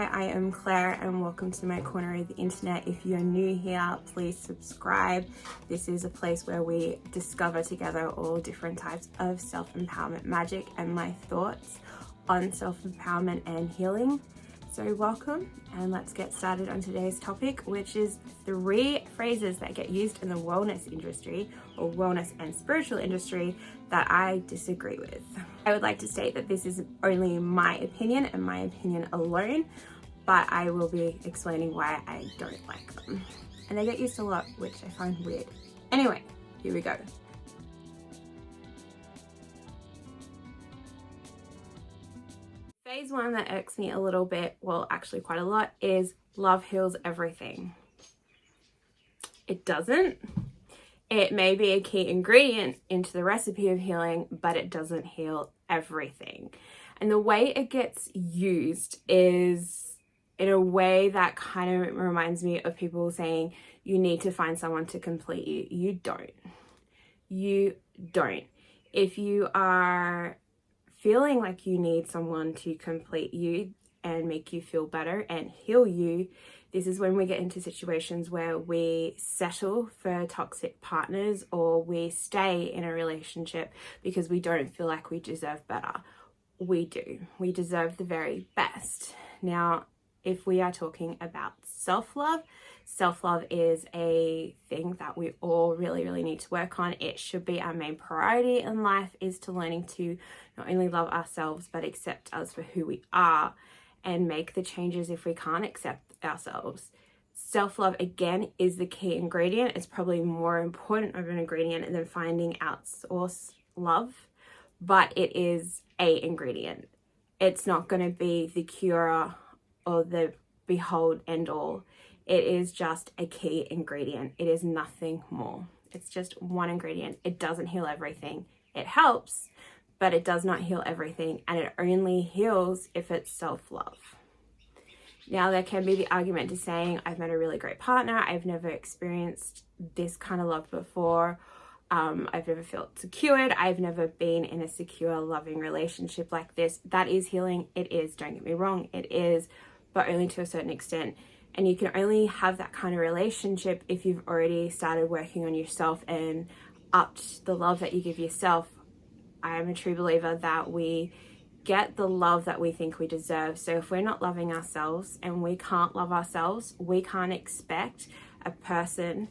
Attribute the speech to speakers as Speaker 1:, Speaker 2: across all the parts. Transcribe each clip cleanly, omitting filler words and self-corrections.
Speaker 1: Hi, I am Claire and welcome to my corner of the internet. If you're new here, please subscribe. This is a place where we discover together all different types of self-empowerment magic and my thoughts on self-empowerment and healing. So welcome, and let's get started on today's topic, which is 3 phrases that get used in the wellness industry or wellness and spiritual industry that I disagree with. I would like to state that this is only my opinion and my opinion alone, but I will be explaining why I don't like them. And they get used a lot, which I find weird. Anyway, here we go. Phase 1 that irks me a little bit, well, actually quite a lot, is love heals everything. It doesn't. It may be a key ingredient into the recipe of healing, but it doesn't heal everything. And the way it gets used is in a way that kind of reminds me of people saying you need to find someone to complete you. You don't. You don't. If you are feeling like you need someone to complete you and make you feel better and heal you, this is when we get into situations where we settle for toxic partners or we stay in a relationship because we don't feel like we deserve better. We do. We deserve the very best. Now, if we are talking about self-love, self-love is a thing that we all really need to work on. It should be our main priority in life, is to learning to not only love ourselves, but accept us for who we are and make the changes if we can't accept ourselves. Self-love, again, is the key ingredient. It's probably more important of an ingredient than finding outsource love, but it is a ingredient. It's not going to be the cure or the behold end all. It is just a key ingredient. It is nothing more. It's just one ingredient. It doesn't heal everything. It helps, but it does not heal everything, and it only heals if it's self-love. Now, there can be the argument to saying, I've met a really great partner, I've never experienced this kind of love before, I've never felt secured, I've never been in a secure, loving relationship like this. That is healing. It is, don't get me wrong, it is, but only to a certain extent. And you can only have that kind of relationship if you've already started working on yourself and upped the love that you give yourself. I am a true believer that we get the love that we think we deserve. So if we're not loving ourselves and we can't love ourselves, we can't expect a person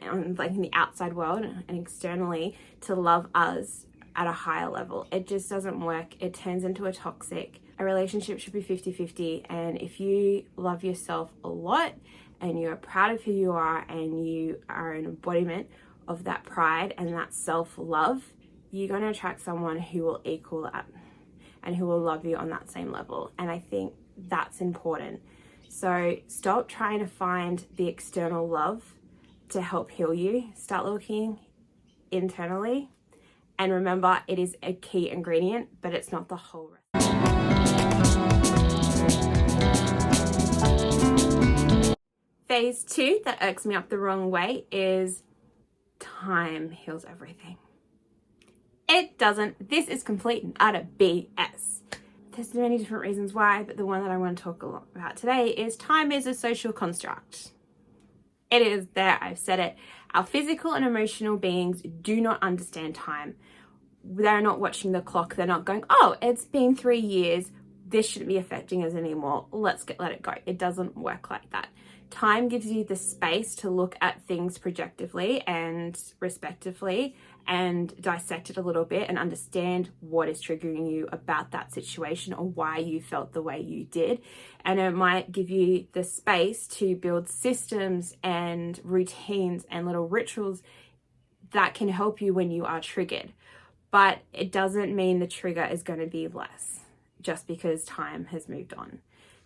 Speaker 1: like in the outside world and externally to love us at a higher level. It just doesn't work. It turns into a toxic. A relationship should be 50-50, and if you love yourself a lot and you're proud of who you are and you are an embodiment of that pride and that self-love, you're going to attract someone who will equal that and who will love you on that same level. And I think that's important. So stop trying to find the external love to help heal you. Start looking internally. And remember, it is a key ingredient, but it's not the whole recipe. Phase 2 that irks me up the wrong way is time heals everything. It doesn't. This is complete and utter BS. There's many different reasons why, but the one that I want to talk a lot about today is time is a social construct. It is there, I've said it. Our physical and emotional beings do not understand time. They're not watching the clock. They're not going, oh, it's been 3 years. This shouldn't be affecting us anymore. Let it go. It doesn't work like that. Time gives you the space to look at things projectively and respectively and dissect it a little bit and understand what is triggering you about that situation or why you felt the way you did. And it might give you the space to build systems and routines and little rituals that can help you when you are triggered. But it doesn't mean the trigger is going to be less just because time has moved on.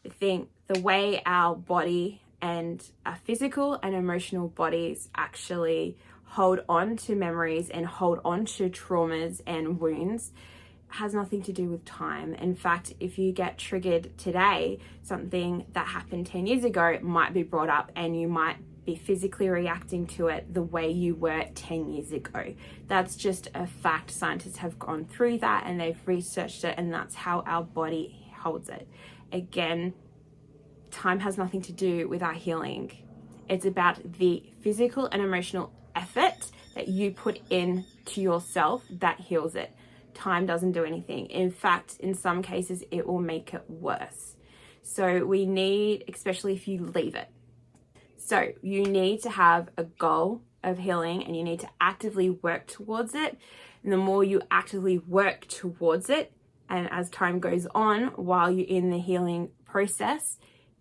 Speaker 1: The way our body and our physical and emotional bodies actually hold on to memories and hold on to traumas and wounds has nothing to do with time. In fact, if you get triggered today, something that happened 10 years ago might be brought up and you might be physically reacting to it the way you were 10 years ago. That's just a fact. Scientists have gone through that and they've researched it, and that's how our body holds it. Again, time has nothing to do with our healing. It's about the physical and emotional effort that you put in to yourself that heals it. Time doesn't do anything. In fact, in some cases, it will make it worse. So we need, especially if you leave it. So you need to have a goal of healing and you need to actively work towards it. And the more you actively work towards it, and as time goes on, while you're in the healing process,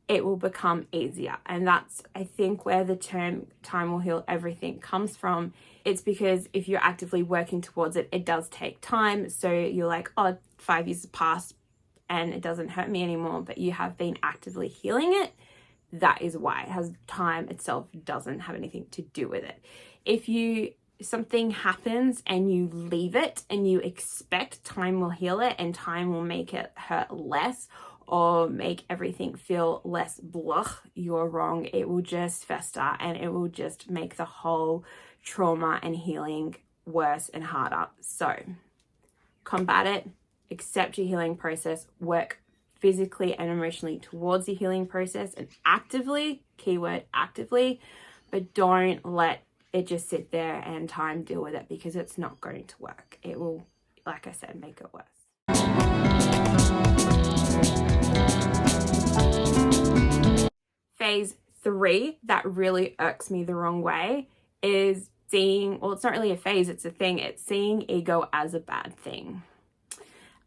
Speaker 1: it will become easier. And that's, I think, where the term time will heal everything comes from. It's because if you're actively working towards it, it does take time. So you're like, oh, 5 years have passed and it doesn't hurt me anymore, but you have been actively healing it. That is why. It has time itself doesn't have anything to do with it. If something happens and you leave it and you expect time will heal it and time will make it hurt less or make everything feel less blah, you're wrong. It will just fester and it will just make the whole trauma and healing worse and harder. So combat it, accept your healing process, work physically and emotionally towards the healing process and actively, keyword actively, but don't let it just sit there and time deal with it because it's not going to work. It will, like I said, make it worse. Phase 3 that really irks me the wrong way is seeing, well, it's not really a phase, it's a thing. It's seeing ego as a bad thing.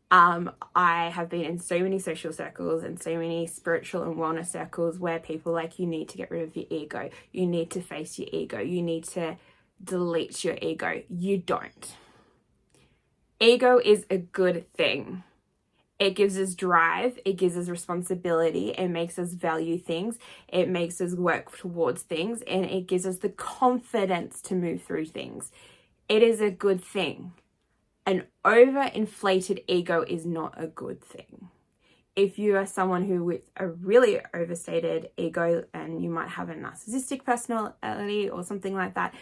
Speaker 1: I have been in so many social circles and so many spiritual and wellness circles where people are like, you need to get rid of your ego. You need to face your ego. You need to delete your ego. You don't. Ego is a good thing. It gives us drive. It gives us responsibility. It makes us value things. It makes us work towards things. And it gives us the confidence to move through things. It is a good thing. An overinflated ego is not a good thing. If you are someone who with a really overstated ego and you might have a narcissistic personality or something like that,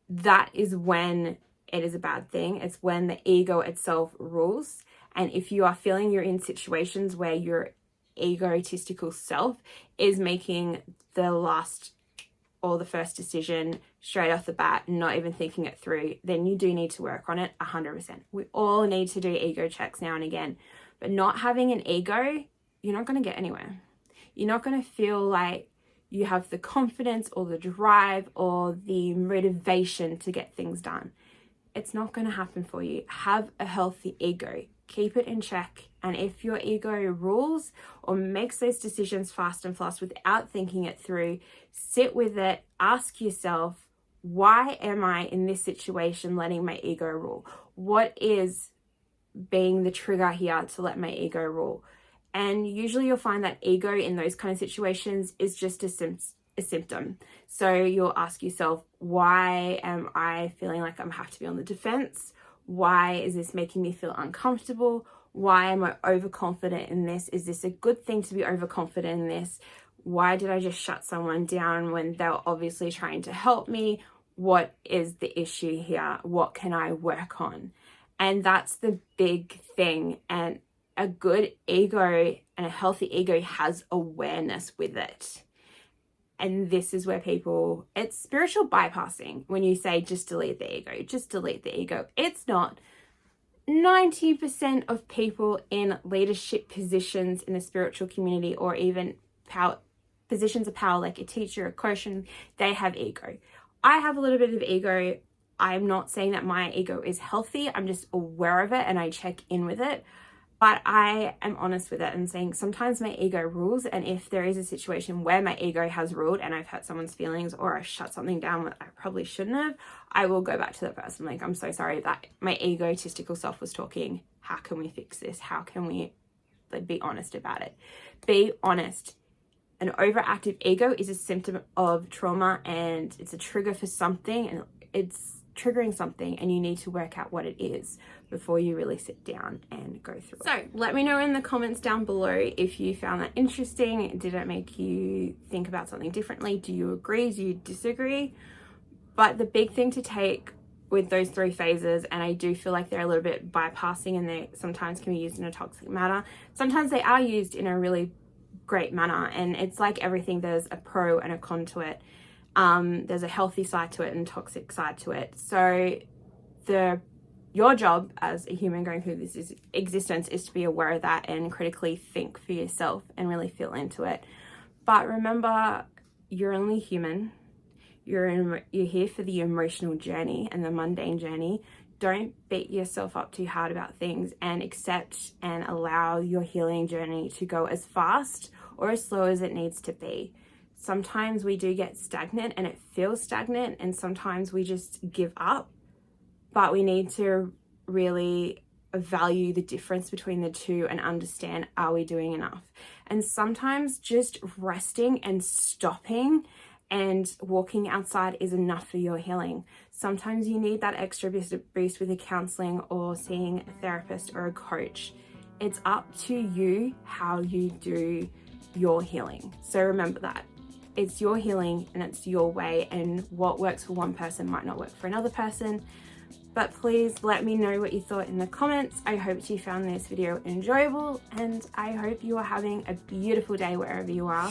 Speaker 1: that is when it is a bad thing. It's when the ego itself rules. And if you are feeling you're in situations where your egotistical self is making the last or the first decision straight off the bat, not even thinking it through, then you do need to work on it 100%. We all need to do ego checks now and again, but not having an ego, you're not going to get anywhere. You're not going to feel like you have the confidence or the drive or the motivation to get things done. It's not going to happen for you. Have a healthy ego. Keep it in check. And if your ego rules or makes those decisions fast and fast without thinking it through, sit with it, ask yourself, why am I in this situation letting my ego rule? What is being the trigger here to let my ego rule? And usually you'll find that ego in those kind of situations is just a symptom. So you'll ask yourself, why am I feeling like I have to be on the defense? Why is this making me feel uncomfortable? Why am I overconfident in this? Is this a good thing to be overconfident in this? Why did I just shut someone down when they were obviously trying to help me? What is the issue here? What can I work on? And that's the big thing. And a good ego and a healthy ego has awareness with it. And this is where it's spiritual bypassing when you say just delete the ego, just delete the ego. It's not. 90% of people in leadership positions in the spiritual community or even positions of power like a teacher, a coach, they have ego. I have a little bit of ego. I'm not saying that my ego is healthy. I'm just aware of it and I check in with it. But I am honest with it and saying sometimes my ego rules. And if there is a situation where my ego has ruled and I've hurt someone's feelings or I shut something down that I probably shouldn't have, I will go back to that person. Like, I'm so sorry that my egotistical self was talking. How can we fix this? How can we be honest about it? Be honest. An overactive ego is a symptom of trauma and it's a trigger for something and it's triggering something and you need to work out what it is before you really sit down and go through it. So let me know in the comments down below if you found that interesting. Did it make you think about something differently? Do you agree? Do you disagree? But the big thing to take with those 3 phases, and I do feel like they're a little bit bypassing and they sometimes can be used in a toxic manner. Sometimes they are used in a really great manner. And it's like everything, there's a pro and a con to it. There's a healthy side to it and toxic side to it. So your job as a human going through this existence is to be aware of that and critically think for yourself and really feel into it. But remember, you're only human. You're here for the emotional journey and the mundane journey. Don't beat yourself up too hard about things, and accept and allow your healing journey to go as fast or as slow as it needs to be. Sometimes we do get stagnant and it feels stagnant, and sometimes we just give up. But we need to really value the difference between the two and understand, are we doing enough? And sometimes just resting and stopping and walking outside is enough for your healing. Sometimes you need that extra boost with a counseling or seeing a therapist or a coach. It's up to you how you do your healing. So remember that. It's your healing and it's your way, and what works for one person might not work for another person. But please let me know what you thought in the comments. I hope you found this video enjoyable, and I hope you are having a beautiful day wherever you are.